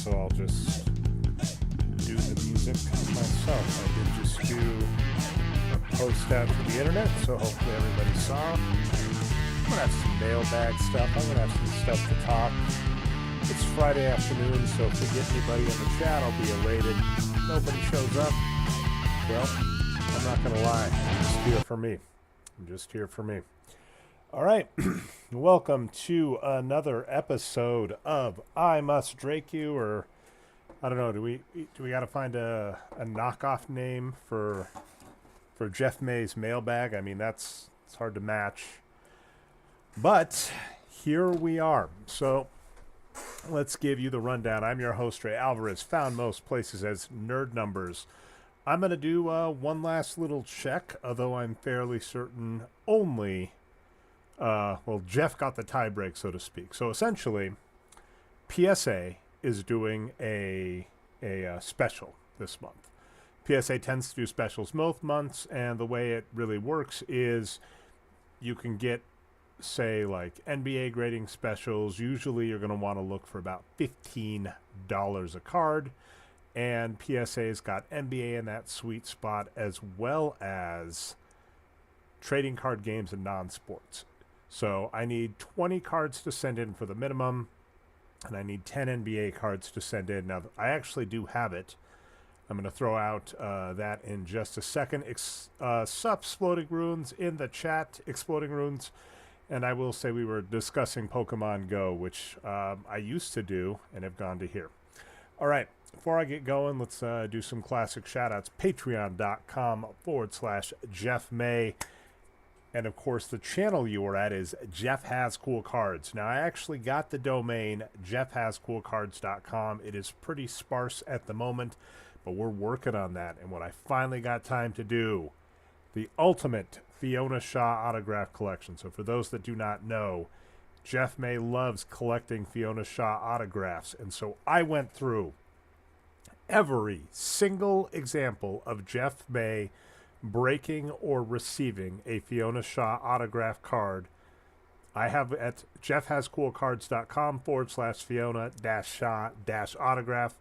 so I'll just do the music myself. I did just do a post out to the internet, so hopefully everybody saw. I'm going to have some mailbag stuff. I'm going to have some stuff to talk. It's Friday afternoon, so if we get anybody in the chat, I'll be elated. Nobody shows up. Well, I'm not going to lie. I'm just here for me. All right. Welcome to another episode of I Must Drake You, or I don't know, do we got to find a knockoff name for Jeff May's mailbag? I mean, it's hard to match. But here we are. So let's give you the rundown. I'm your host, Ray Alvarez, found most places as Nerd Numbers. I'm going to do one last little check, although I'm fairly certain only, Jeff got the tie break, so to speak. So essentially, PSA is doing a special this month. PSA tends to do specials most months, and the way it really works is you can get, say, like NBA grading specials. Usually you're going to want to look for about $15 a card, and PSA's got NBA in that sweet spot, as well as trading card games and non-sports. So I need 20 cards to send in for the minimum, and I need 10 NBA cards to send in. Now, I actually do have it. I'm going to throw out that in just a second. Exploding Runes in the chat, Exploding Runes. And I will say we were discussing Pokemon Go, which I used to do and have gone to here. All right, before I get going, let's do some classic shout-outs. Patreon.com/Jeff May. And, of course, the channel you are at is Jeff Has Cool Cards. Now, I actually got the domain, jeffhascoolcards.com. It is pretty sparse at the moment, but we're working on that. And what I finally got time to do, the ultimate Fiona Shaw autograph collection. So for those that do not know, Jeff May loves collecting Fiona Shaw autographs. And so I went through every single example of Jeff May breaking or receiving a Fiona Shaw autograph card. I have at jeffhascoolcards.com/Fiona-Shaw-autograph.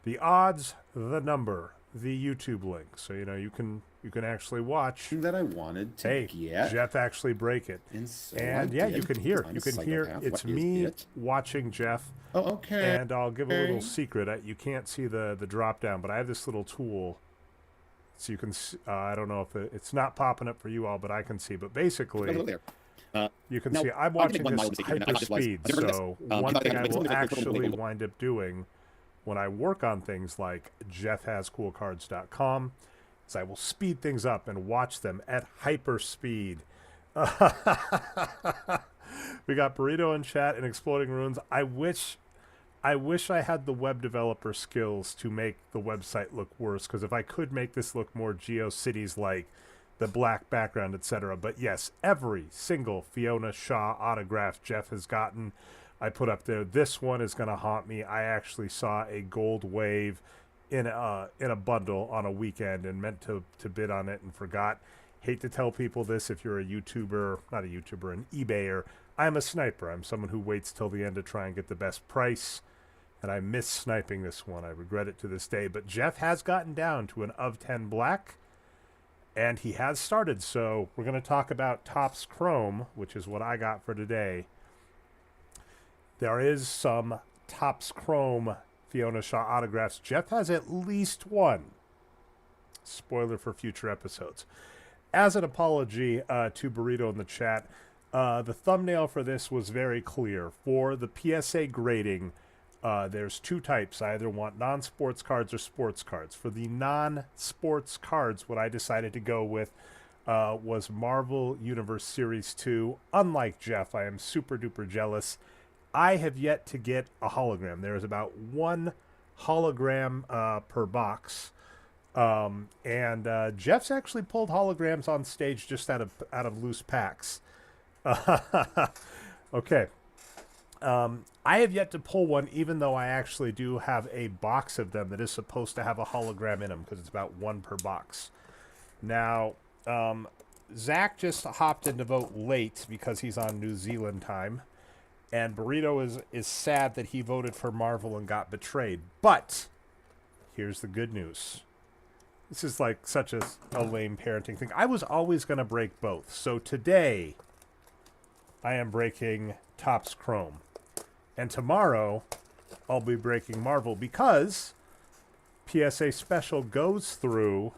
The odds, the number, the YouTube link. So, you can actually watch. That I wanted to get. Jeff actually break it. And so you can hear. You can hear. It's me watching Jeff. Oh, okay. And I'll give a little secret. You can't see the drop down, but I have this little tool. So you can, I don't know if it's not popping up for you all, but I can see. But basically, you can see I'm watching this hyper speed. So one thing I will actually wind up doing when I work on things like jeffhascoolcards.com is I will speed things up and watch them at hyper speed. We got Burrito in chat and Exploding Runes. I wish I had the web developer skills to make the website look worse, because if I could make this look more GeoCities like, the black background, etc. But yes, every single Fiona Shaw autograph Jeff has gotten, I put up there. This one is going to haunt me. I actually saw a gold wave in a bundle on a weekend and meant to bid on it and forgot. Hate to tell people this if you're a YouTuber, not a YouTuber, an eBayer. I'm a sniper. I'm someone who waits till the end to try and get the best price. And I miss sniping this one. I regret it to this day. But Jeff has gotten down to an of 10 black. And he has started. So we're going to talk about Topps Chrome, which is what I got for today. There is some Topps Chrome Fiona Shaw autographs. Jeff has at least one. Spoiler for future episodes. As an apology to Burrito in the chat, the thumbnail for this was very clear. For the PSA grading, there's two types. I either want non-sports cards or sports cards. For the non-sports cards, what I decided to go with was Marvel Universe Series 2. Unlike Jeff, I am super duper jealous. I have yet to get a hologram. There is about one hologram per box. Jeff's actually pulled holograms on stage just out of loose packs. Okay. I have yet to pull one, even though I actually do have a box of them that is supposed to have a hologram in them, because it's about one per box. Now, Zach just hopped in to vote late because he's on New Zealand time. And Burrito is sad that he voted for Marvel and got betrayed. But here's the good news. This is like such a lame parenting thing. I was always going to break both. So today, I am breaking Topps Chrome. And tomorrow, I'll be breaking Marvel because PSA Special goes through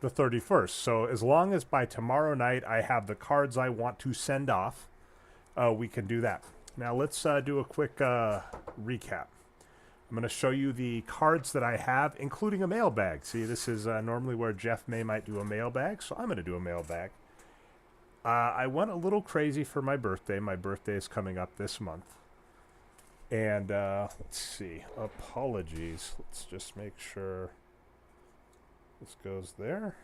the 31st. So as long as by tomorrow night I have the cards I want to send off, we can do that. Now let's do a quick recap. I'm going to show you the cards that I have, including a mailbag. See, this is normally where Jeff might do a mailbag, so I'm going to do a mailbag. I went a little crazy for my birthday. My birthday is coming up this month. And let's see. Apologies. Let's just make sure this goes there.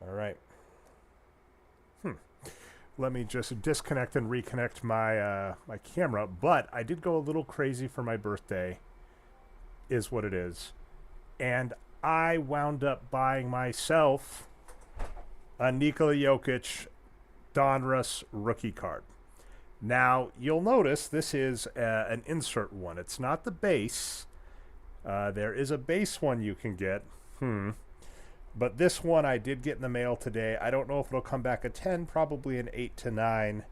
All right. Let me just disconnect and reconnect my my camera. But I did go a little crazy for my birthday, is what it is. And I wound up buying myself a Nikola Jokic Donruss rookie card. Now, you'll notice this is an insert one. It's not the base. There is a base one you can get. But this one I did get in the mail today. I don't know if it'll come back a 10, probably an 8 to 9.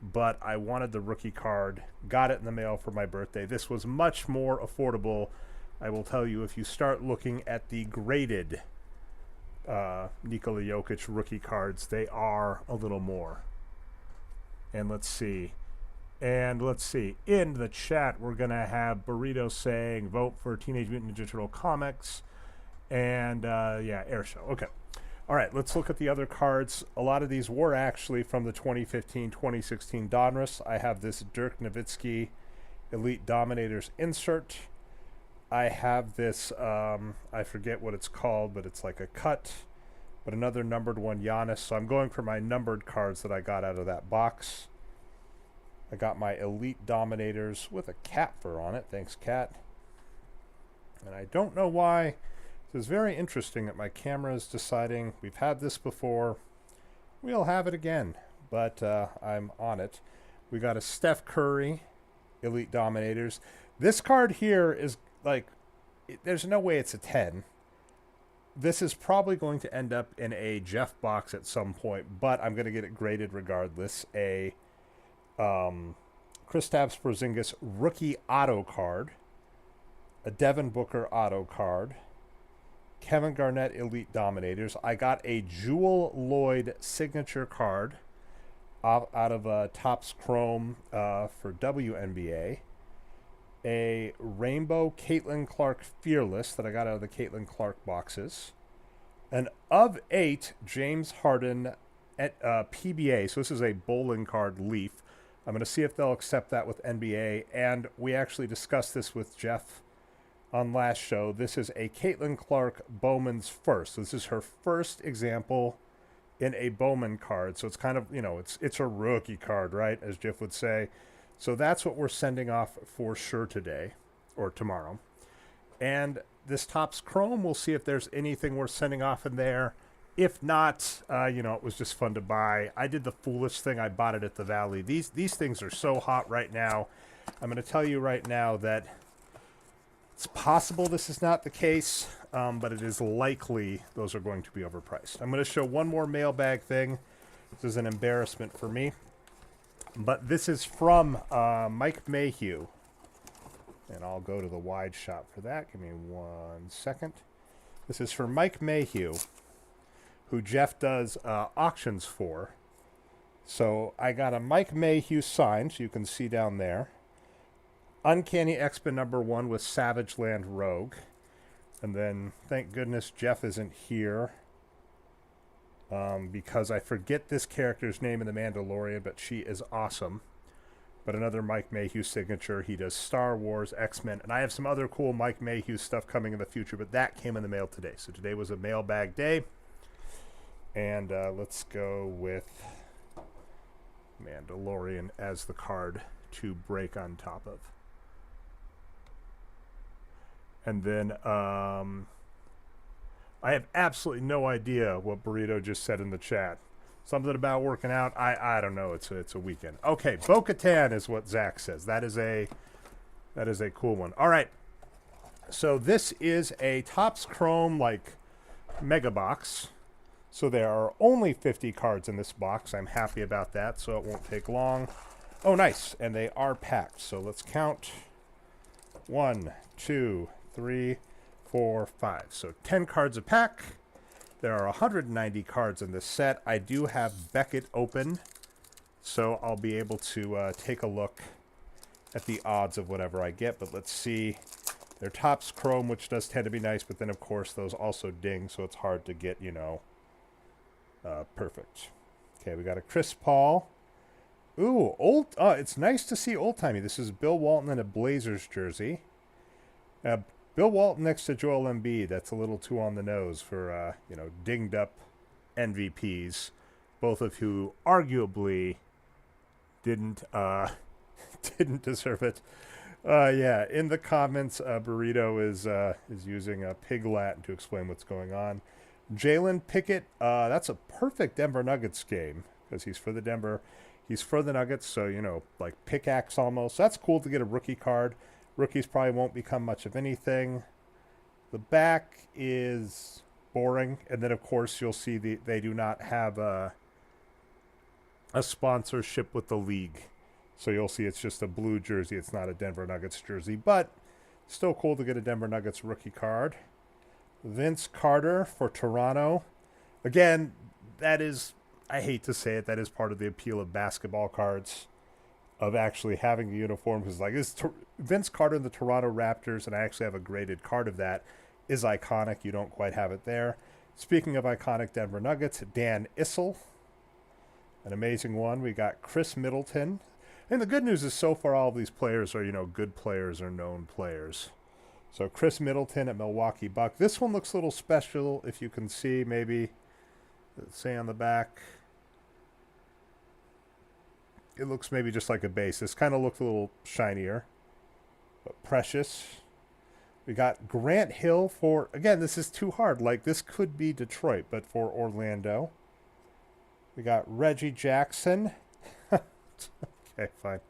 But I wanted the rookie card. Got it in the mail for my birthday. This was much more affordable. I will tell you, if you start looking at the graded Nikola Jokic rookie cards, they are a little more. And let's see. In the chat, we're going to have Burrito saying, vote for Teenage Mutant Ninja Turtle comics. And, yeah, Air Show. Okay. All right, let's look at the other cards. A lot of these were actually from the 2015-2016 Donruss. I have this Dirk Nowitzki Elite Dominators insert. I have this, I forget what it's called, but it's like a cut. But another numbered one, Giannis. So I'm going for my numbered cards that I got out of that box. I got my Elite Dominators with a cat fur on it. Thanks, cat. And I don't know why. It's very interesting that my camera is deciding we've had this before. We'll have it again, but I'm on it. We got a Steph Curry Elite Dominators. This card here is like, there's no way it's a 10. This is probably going to end up in a Jeff box at some point, but I'm going to get it graded regardless. A Kristaps Porzingis rookie auto card, a Devin Booker auto card, Kevin Garnett Elite Dominators. I got a Jewel Lloyd signature card out of Topps Chrome for WNBA. A Rainbow Caitlin Clark Fearless that I got out of the Caitlin Clark boxes. An of 8 James Harden at PBA. So this is a bowling card leaf. I'm going to see if they'll accept that with NBA. And we actually discussed this with Jeff on last show. This is a Caitlin Clark Bowman's first. So this is her first example in a Bowman card. So it's kind of, it's a rookie card, right? As Jeff would say. So that's what we're sending off for sure today or tomorrow. And this Topps Chrome, we'll see if there's anything we're sending off in there. If not, it was just fun to buy. I did the foolish thing. I bought it at the Valley. These things are so hot right now. I'm going to tell you right now that it's possible this is not the case, but it is likely those are going to be overpriced. I'm going to show one more mailbag thing. This is an embarrassment for me. But this is from Mike Mayhew. And I'll go to the wide shot for that. Give me 1 second. This is for Mike Mayhew, who Jeff does auctions for. So I got a Mike Mayhew sign, so you can see down there. Uncanny X-Men #1 with Savage Land Rogue. And then, thank goodness Jeff isn't here. Because I forget this character's name in The Mandalorian, but she is awesome. But another Mike Mayhew signature. He does Star Wars, X-Men, and I have some other cool Mike Mayhew stuff coming in the future, but that came in the mail today. So today was a mailbag day. And let's go with Mandalorian as the card to break on top of. And then, I have absolutely no idea what Burrito just said in the chat. Something about working out. I don't know. It's a weekend. Okay, Bo-Katan is what Zach says. That is a cool one. All right. So this is a Topps Chrome like mega box. So there are only 50 cards in this box. I'm happy about that, so it won't take long. Oh, nice. And they are packed. So let's count. 1, 2, 3, 4, 5. So 10 cards a pack. There are 190 cards in this set. I do have Beckett open, so I'll be able to take a look at the odds of whatever I get. But let's see. They're Topps Chrome, which does tend to be nice, but then, of course, those also ding, so it's hard to get, perfect. Okay, we got a Chris Paul. Ooh, old. It's nice to see old-timey. This is Bill Walton in a Blazers jersey. Bill Walton next to Joel Embiid. That's a little too on the nose for, dinged-up MVPs, both of who arguably didn't deserve it. Yeah, in the comments, Burrito is using a pig Latin to explain what's going on. Jalen Pickett, that's a perfect Denver Nuggets game because he's for the Nuggets, so, like pickaxe almost. That's cool to get a rookie card. Rookies probably won't become much of anything. The back is boring, and then, of course, you'll see they do not have a sponsorship with the league. So you'll see it's just a blue jersey. It's not a Denver Nuggets jersey, but still cool to get a Denver Nuggets rookie card. Vince Carter for Toronto. Again, that is, I hate to say it, that is part of the appeal of basketball cards, of actually having the uniform. Because Vince Carter in the Toronto Raptors, and I actually have a graded card of that, is iconic. You don't quite have it there. Speaking of iconic Denver Nuggets, Dan Issel, an amazing one. We got Chris Middleton. And the good news is so far all of these players are, good players or known players. So Chris Middleton at Milwaukee Bucks. This one looks a little special, if you can see, maybe, let's say on the back. It looks maybe just like a base. This kind of looked a little shinier, but precious. We got Grant Hill for, again, this is too hard. Like, this could be Detroit, but for Orlando. We got Reggie Jackson. Okay, fine.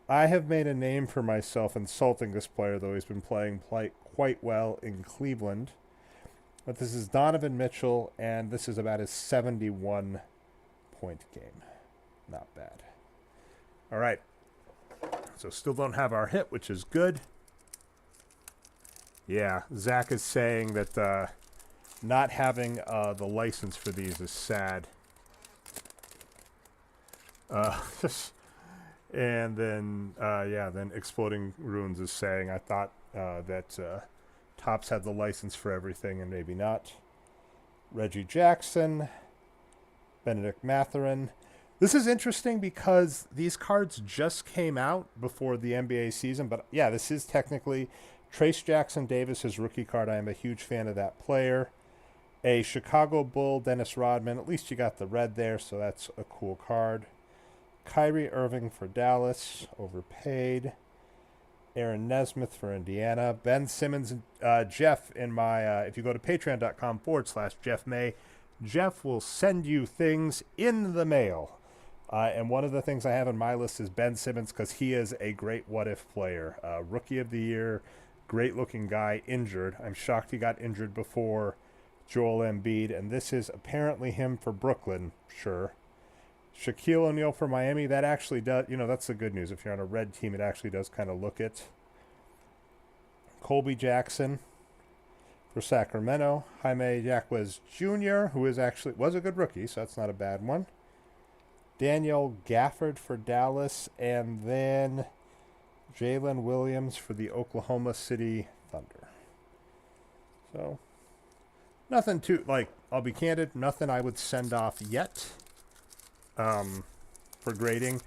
I have made a name for myself insulting this player, though he's been playing quite well in Cleveland. But this is Donovan Mitchell, and this is about his 71-point game. Not bad. All right. So still don't have our hit, which is good. Yeah, Zach is saying that not having the license for these is sad. And then, then Exploding Ruins is saying, I thought that Topps had the license for everything, and maybe not. Reggie Jackson, Benedict Mathurin. This is interesting because these cards just came out before the NBA season, but yeah, this is technically Trace Jackson Davis' rookie card. I am a huge fan of that player. A Chicago Bull, Dennis Rodman. At least you got the red there, so that's a cool card. Kyrie Irving for Dallas, overpaid. Aaron Nesmith for Indiana. Ben Simmons, Jeff in my, if you go to patreon.com/Jeff May, Jeff will send you things in the mail. And one of the things I have on my list is Ben Simmons because he is a great what-if player. Rookie of the year, great-looking guy, injured. I'm shocked he got injured before Joel Embiid, and this is apparently him for Brooklyn, sure. Shaquille O'Neal for Miami, that actually does, that's the good news. If you're on a red team, it actually does kind of look it. Colby Jackson for Sacramento. Jaime Jaquez Jr., who was a good rookie, so that's not a bad one. Daniel Gafford for Dallas, and then Jalen Williams for the Oklahoma City Thunder. So, nothing too, I'll be candid, nothing I would send off yet. For grading,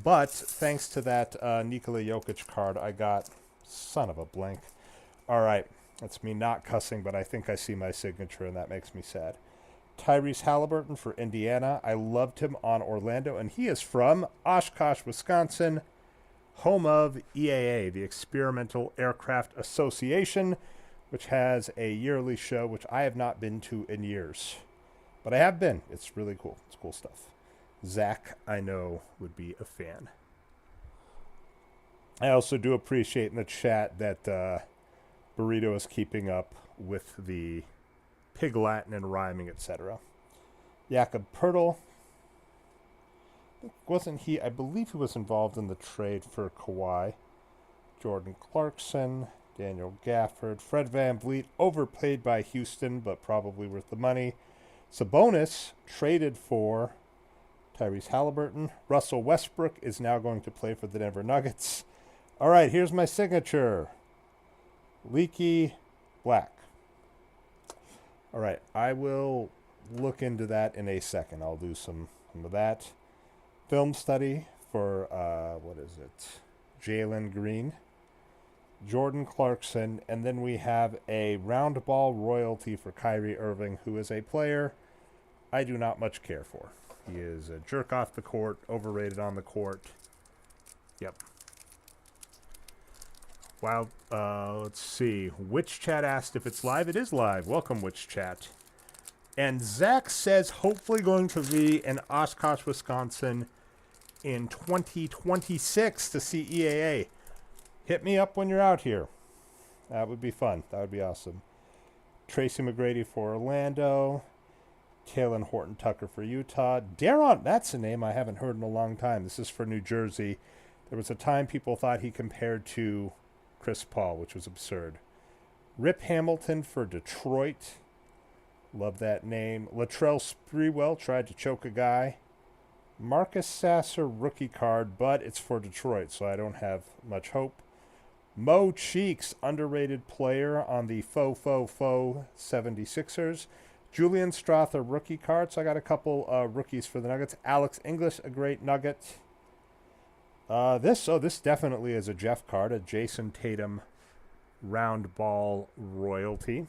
but thanks to that Nikola Jokic card, I got son of a blank. All right, that's me not cussing, but I think I see my signature, and that makes me sad. Tyrese Halliburton for Indiana. I loved him on Orlando, and he is from Oshkosh, Wisconsin, home of EAA, the Experimental Aircraft Association, which has a yearly show, which I have not been to in years. But I have been. It's really cool. It's cool stuff. Zach, I know, would be a fan. I also do appreciate in the chat that Burrito is keeping up with the Pig Latin and rhyming, etc. Jakob Pertl. Wasn't he? I believe he was involved in the trade for Kawhi. Jordan Clarkson, Daniel Gafford, Fred VanVleet, overpaid by Houston, but probably worth the money. Sabonis traded for Tyrese Halliburton. Russell Westbrook is now going to play for the Denver Nuggets. All right, here's my signature. Leaky Black. All right, I will look into that in a second. I'll do some of that. Film study for, what is it? Jalen Green. Jordan Clarkson. And then we have a round ball royalty for Kyrie Irving, who is a player I do not much care for. He is a jerk off the court, overrated on the court. Yep. Wow. Let's see. Witch Chat asked if it's live. It is live. Welcome, Witch Chat. And Zach says hopefully going to be in Oshkosh, Wisconsin in 2026 to see EAA. Hit me up when you're out here. That would be fun. That would be awesome. Tracy McGrady for Orlando. Taylor Horton Tucker for Utah. Daron, that's a name I haven't heard in a long time. This is for New Jersey. There was a time people thought he compared to Chris Paul, which was absurd. Rip Hamilton for Detroit. Love that name. Latrell Sprewell tried to choke a guy. Marcus Sasser rookie card, but it's for Detroit, so I don't have much hope. Mo Cheeks, underrated player on the faux 76ers. Julian Strother rookie card, so I got a couple rookies for the Nuggets. Alex English, a great Nugget. This definitely is a Jeff card, a Jason Tatum round ball royalty.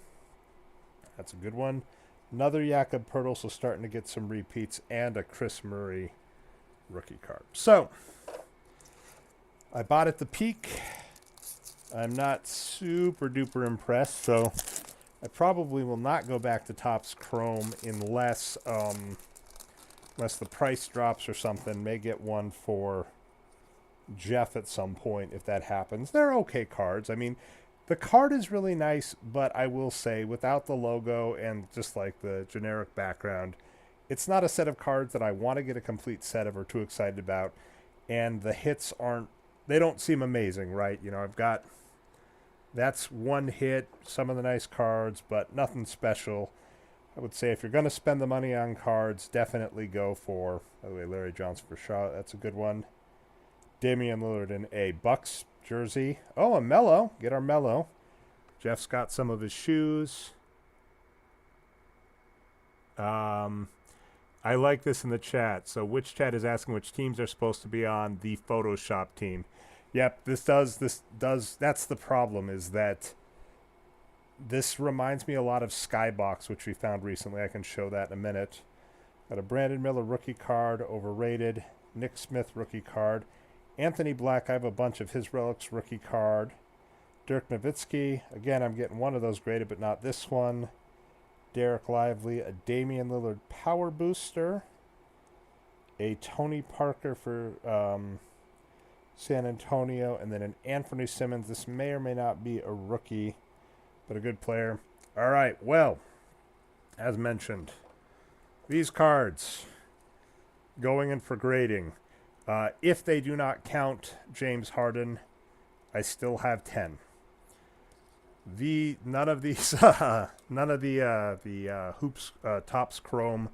That's a good one. Another Jakob Pertl, so starting to get some repeats, and a Chris Murray rookie card. So, I bought at the peak. I'm not super duper impressed, so I probably will not go back to Topps Chrome unless the price drops or something. May get one for Jeff at some point if that happens. They're okay cards. I mean, the card is really nice, but I will say, without the logo and just like the generic background, it's not a set of cards that I want to get a complete set of or too excited about. And the hits they don't seem amazing, right? You know, I've got, that's one hit, some of the nice cards, but nothing special. I would say if you're going to spend the money on cards, definitely go for, by the way, Larry Johnson for Shaw. That's a good one. Damian Lillard in a Bucks jersey. Oh, a Mello. Get our Mello. Jeff's got some of his shoes. I like this in the chat. So which chat is asking which teams are supposed to be on the Photoshop team? Yep, this does, that's the problem, is that this reminds me a lot of Skybox, which we found recently. I can show that in a minute. Got a Brandon Miller rookie card, overrated. Nick Smith rookie card. Anthony Black, I have a bunch of his relics rookie card. Dirk Nowitzki, again, I'm getting one of those graded, but not this one. Derek Lively, a Damian Lillard power booster. A Tony Parker for San Antonio, and then an Anthony Simmons. This may or may not be a rookie, but a good player. All right, well, as mentioned, these cards going in for grading. If they do not count James Harden, I still have 10. None of the Hoops Topps Chrome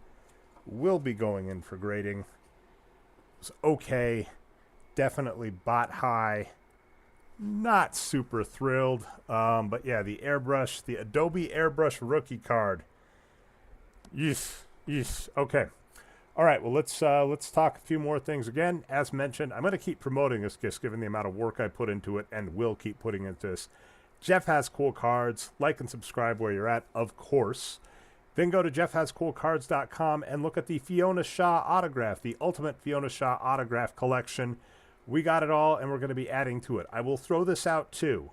will be going in for grading. It's okay. Definitely bot high. Not super thrilled. But yeah, the Adobe Airbrush rookie card. Yes. Okay. All right, well, let's talk a few more things. Again, as mentioned, I'm going to keep promoting this just given the amount of work I put into it, and will keep putting into this. Jeff Has Cool Cards. Like and subscribe where you're at, of course. Then go to jeffhascoolcards.com and look at the Fiona Shaw autograph, the Ultimate Fiona Shaw autograph collection. We got it all, and we're going to be adding to it. I will throw this out, too.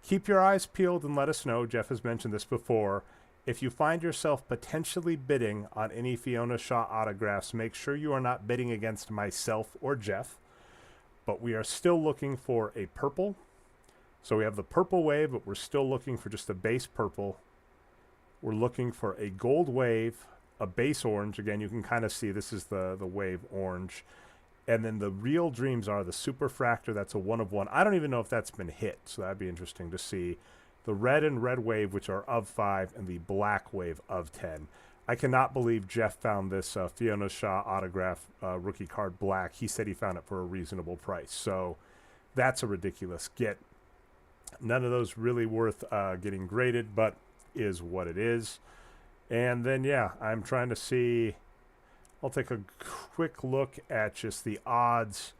Keep your eyes peeled and let us know. Jeff has mentioned this before. If you find yourself potentially bidding on any Fiona Shaw autographs, make sure you are not bidding against myself or Jeff. But we are still looking for a purple. So we have the purple wave, but we're still looking for just a base purple. We're looking for a gold wave, a base orange. Again, you can kind of see this is the wave orange. And then the real dreams are the Superfractor. That's a 1 of 1. I don't even know if that's been hit, so that'd be interesting to see. The red and red wave, which are of 5, and the black wave of 10. I cannot believe Jeff found this Fiona Shaw autograph rookie card black. He said he found it for a reasonable price. So that's a ridiculous get. None of those really worth getting graded, but is what it is. And then, yeah, I'm trying to see. I'll take a quick look at just the odds.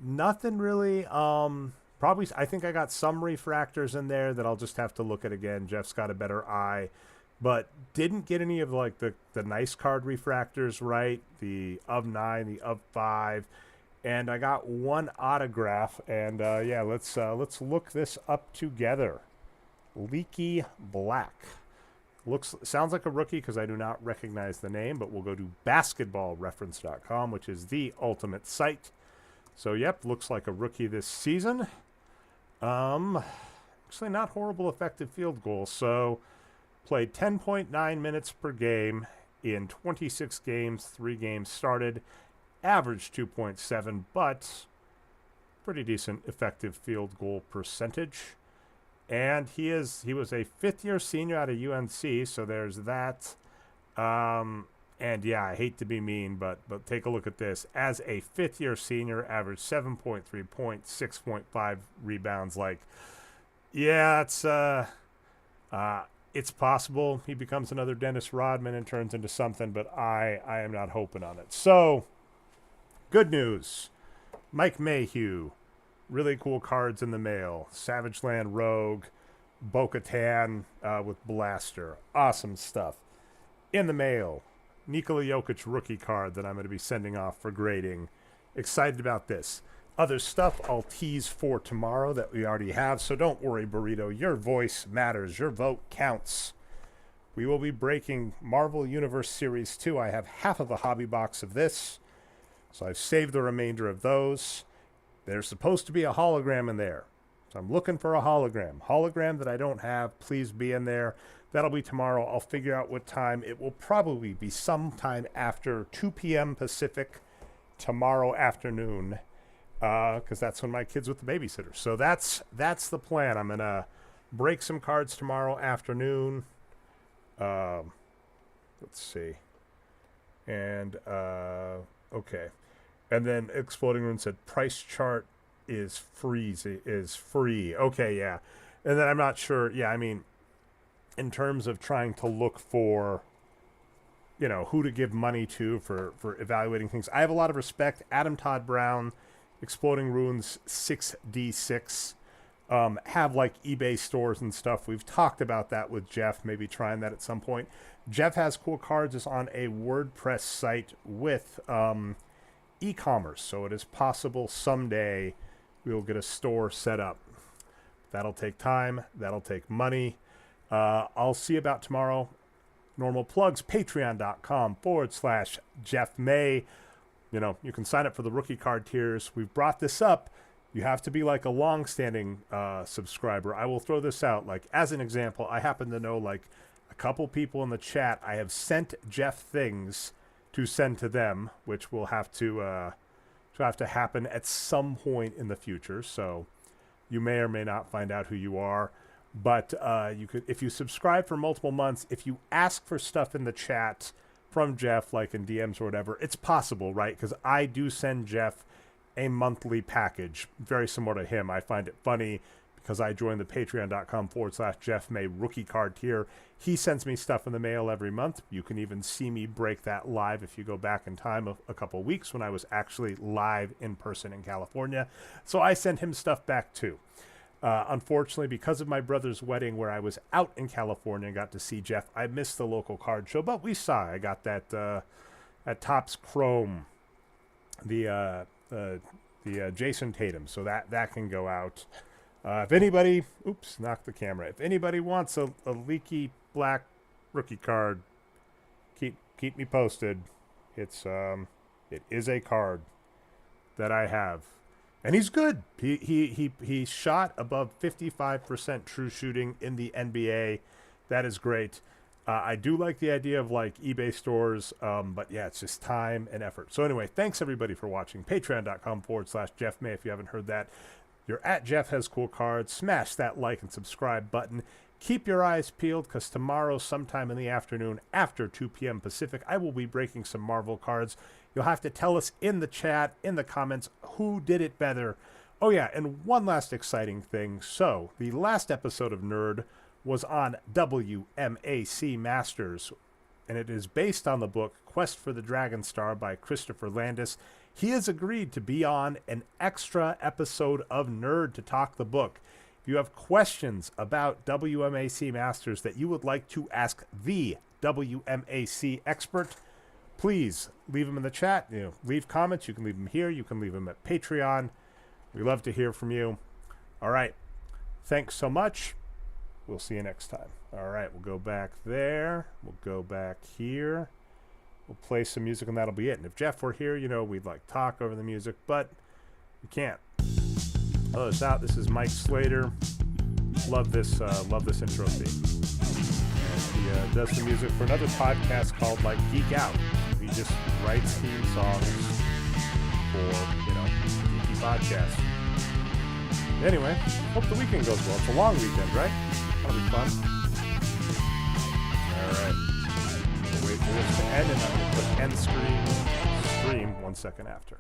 Nothing really. Probably, I think I got some refractors in there that I'll just have to look at again. Jeff's got a better eye. But didn't get any of like the nice card refractors right. The of 9, the of 5. And I got one autograph. And yeah, let's look this up together. Leaky Black. Sounds like a rookie because I do not recognize the name, but we'll go to basketballreference.com, which is the ultimate site. So, yep, looks like a rookie this season. Actually, not horrible effective field goal. So, played 10.9 minutes per game in 26 games, 3 games started, averaged 2.7, but pretty decent effective field goal percentage. And he was a fifth-year senior out of UNC, so there's that. And yeah, I hate to be mean, but take a look at this. As a fifth-year senior, averaged 7.3 points, 6.5 rebounds. Like, yeah, it's possible he becomes another Dennis Rodman and turns into something, but I am not hoping on it. So, good news. Mike Mayhew. Really cool cards in the mail. Savage Land Rogue, Bo-Katan with Blaster. Awesome stuff. In the mail, Nikola Jokic rookie card that I'm going to be sending off for grading. Excited about this. Other stuff I'll tease for tomorrow that we already have, so don't worry, Burrito. Your voice matters. Your vote counts. We will be breaking Marvel Universe Series 2. I have half of a hobby box of this, so I've saved the remainder of those. There's supposed to be a hologram in there. So I'm looking for a hologram. Hologram that I don't have, please be in there. That'll be tomorrow. I'll figure out what time. It will probably be sometime after 2 p.m. Pacific tomorrow afternoon, because that's when my kid's with the babysitter. So that's the plan. I'm going to break some cards tomorrow afternoon. Let's see. And, okay. And then Exploding Rune said price chart is free. Okay, yeah. And then I'm not sure. Yeah, I mean, in terms of trying to look for, who to give money to for evaluating things, I have a lot of respect. Adam Todd Brown, Exploding Runes 6D6, have like eBay stores and stuff. We've talked about that with Jeff, maybe trying that at some point. Jeff Has Cool Cards is on a WordPress site with e-commerce, so it is possible someday we will get a store set up. That'll take time. That'll take money. I'll see about tomorrow. Normal plugs, patreon.com/Jeff May. You can sign up for the rookie card tiers. We've brought this up. You have to be like a long-standing subscriber. I will throw this out. Like, as an example, I happen to know like a couple people in the chat. I have sent Jeff things to send to them, which will have to happen at some point in the future. So you may or may not find out who you are. But you could, if you subscribe for multiple months, if you ask for stuff in the chat from Jeff, like in DMs or whatever, it's possible, right? Because I do send Jeff a monthly package, very similar to him. I find it funny because I joined the patreon.com/Jeff May rookie card tier. He sends me stuff in the mail every month. You can even see me break that live if you go back in time a couple weeks when I was actually live in person in California. So I send him stuff back too. Unfortunately, because of my brother's wedding where I was out in California and got to see Jeff, I missed the local card show, but we saw. I got that at Topps Chrome, the Jason Tatum, so that can go out. If anybody, oops, knocked the camera. If anybody wants a leaky black rookie card, keep me posted. It is a card that I have, and he's good. He shot above 55% true shooting in the NBA. That is great. I do like the idea of like eBay stores, but yeah, it's just time and effort. So anyway, thanks everybody for watching. Patreon.com/Jeff May if you haven't heard that. You're at Jeff Has Cool Cards. Smash that like and subscribe button. Keep your eyes peeled because tomorrow, sometime in the afternoon, after 2 p.m. Pacific, I will be breaking some Marvel cards. You'll have to tell us in the chat, in the comments, who did it better. Oh yeah, and one last exciting thing. So, the last episode of Nerd was on WMAC Masters, and it is based on the book Quest for the Dragon Star by Christopher Landis. He has agreed to be on an extra episode of Nerd to talk the book. If you have questions about WMAC Masters that you would like to ask the WMAC expert, please leave them in the chat. Leave comments. You can leave them here. You can leave them at Patreon. We love to hear from you. All right. Thanks so much. We'll see you next time. All right. We'll go back there. We'll go back here. We'll play some music, and that'll be it. And if Jeff were here, we'd like talk over the music, but we can't. Oh, it's out. This is Mike Slater. Love this intro theme. And he does the music for another podcast called Geek Out. He just writes theme songs for geeky podcasts. Anyway, hope the weekend goes well. It's a long weekend, right? That'll be fun. All right. We'll wait for this to end, and I'm going to put end stream 1 second after.